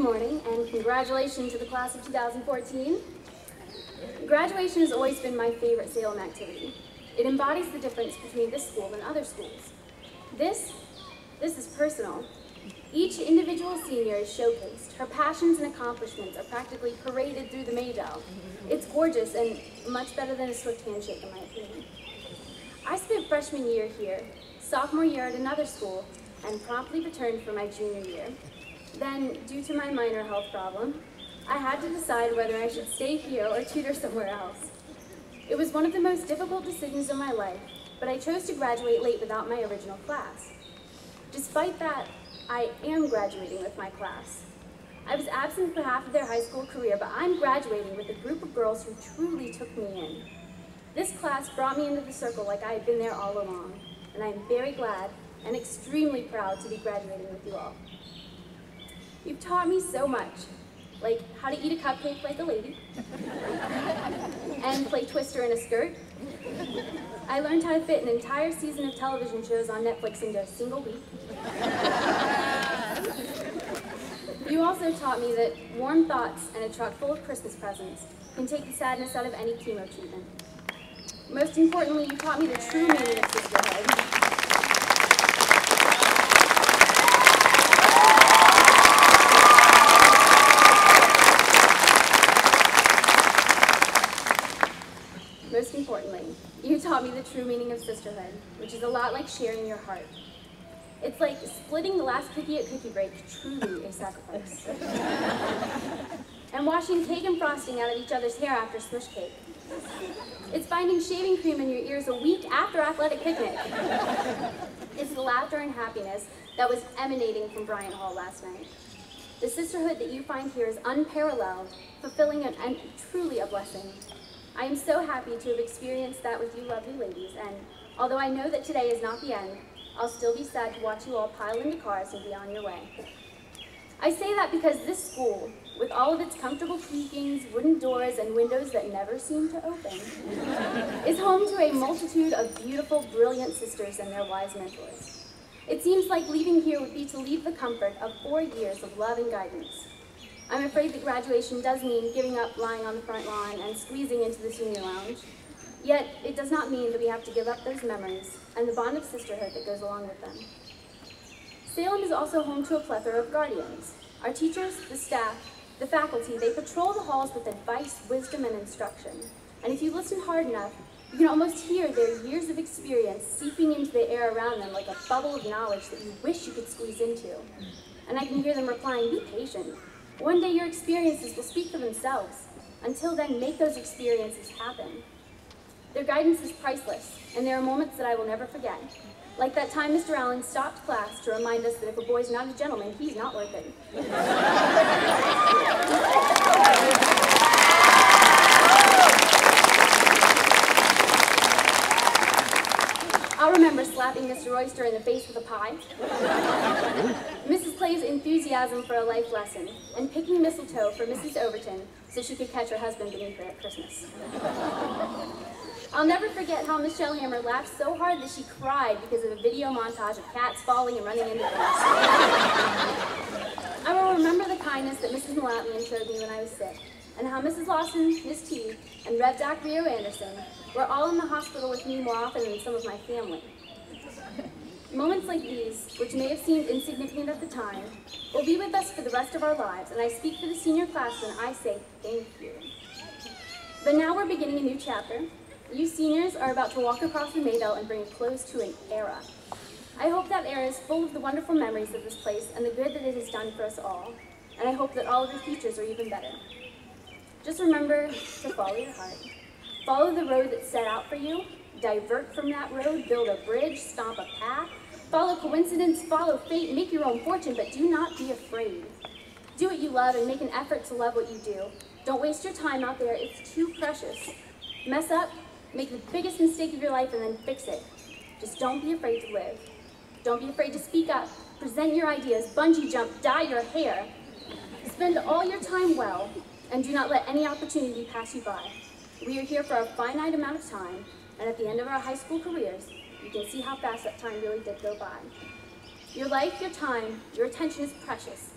morning, and congratulations to the class of 2014. Graduation has always been my favorite Salem activity. It embodies the difference between this school and other schools. This is personal. Each individual senior is showcased. Her passions and accomplishments are practically paraded through the Maydell. It's gorgeous and much better than a swift handshake, in my opinion. I spent freshman year here, sophomore year at another school, and promptly returned for my junior year. Then, due to my minor health problem, I had to decide whether I should stay here or tutor somewhere else. It was one of the most difficult decisions of my life, but I chose to graduate late without my original class. Despite that, I am graduating with my class. I was absent for half of their high school career, but I'm graduating with a group of girls who truly took me in. This class brought me into the circle like I had been there all along, and I'm very glad and extremely proud to be graduating with you all. You've taught me so much, like how to eat a cupcake like a lady, and play Twister in a skirt. I learned how to fit an entire season of television shows on Netflix into a single week. You also taught me that warm thoughts and a truck full of Christmas presents can take the sadness out of any chemo treatment. Most importantly, you taught me the true meaning of sisterhood. Most importantly, you taught me the true meaning of sisterhood, which is a lot like sharing your heart. It's like splitting the last cookie at cookie break, truly a sacrifice. And washing cake and frosting out of each other's hair after smush cake. It's finding shaving cream in your ears a week after athletic picnic. It's the laughter and happiness that was emanating from Bryant Hall last night. The sisterhood that you find here is unparalleled, fulfilling, and truly a blessing. I am so happy to have experienced that with you lovely ladies, and although I know that today is not the end, I'll still be sad to watch you all pile into cars and be on your way. I say that because this school, with all of its comfortable creakings, wooden doors, and windows that never seem to open, is home to a multitude of beautiful, brilliant sisters and their wise mentors. It seems like leaving here would be to leave the comfort of 4 years of love and guidance. I'm afraid that graduation does mean giving up lying on the front lawn and squeezing into the senior lounge. Yet, it does not mean that we have to give up those memories and the bond of sisterhood that goes along with them. Salem is also home to a plethora of guardians. Our teachers, the staff, the faculty, they patrol the halls with advice, wisdom, and instruction. And if you listen hard enough, you can almost hear their years of experience seeping into the air around them like a bubble of knowledge that you wish you could squeeze into. And I can hear them replying, "Be patient. One day your experiences will speak for themselves. Until then, make those experiences happen." Their guidance is priceless, and there are moments that I will never forget. Like that time Mr. Allen stopped class to remind us that if a boy's not a gentleman, he's not worth it. I'll remember slapping Mr. Royster in the face with a pie, Mrs. Clay's enthusiasm for a life lesson, and picking mistletoe for Mrs. Overton so she could catch her husband beneath her at Christmas. I'll never forget how Michelle Hammer laughed so hard that she cried because of a video montage of cats falling and running into things. I will remember the kindness that Mrs. Malatlian showed me when I was sick, and how Mrs. Lawson, Miss T, and Rev. Doc Rio Anderson were all in the hospital with me more often than some of my family. Moments like these, which may have seemed insignificant at the time, will be with us for the rest of our lives, and I speak for the senior class when I say thank you. But now we're beginning a new chapter. You seniors are about to walk across the Maydell and bring a close to an era. I hope that era is full of the wonderful memories of this place and the good that it has done for us all, and I hope that all of your futures are even better. Just remember to follow your heart. Follow the road that's set out for you, divert from that road, build a bridge, stomp a path, follow coincidence, follow fate, make your own fortune, but do not be afraid. Do what you love and make an effort to love what you do. Don't waste your time out there, it's too precious. Mess up, make the biggest mistake of your life and then fix it. Just don't be afraid to live. Don't be afraid to speak up, present your ideas, bungee jump, dye your hair. Spend all your time well, and do not let any opportunity pass you by. We are here for a finite amount of time, and at the end of our high school careers, you can see how fast that time really did go by. Your life, your time, your attention is precious.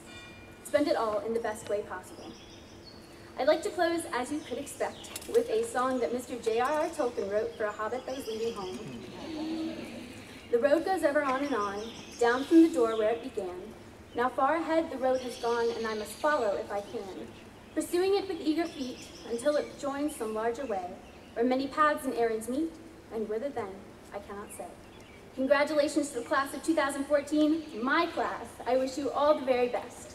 spend it all in the best way possible. I'd like to close, as you could expect, with a song that Mr. J.R.R. Tolkien wrote for a hobbit that was leaving home. The road goes ever on and on, down from the door where it began. Now far ahead the road has gone, and I must follow if I can, pursuing it with eager feet until it joins some larger way, where many paths and errands meet, and whither then, I cannot say. Congratulations to the class of 2014, my class. I wish you all the very best.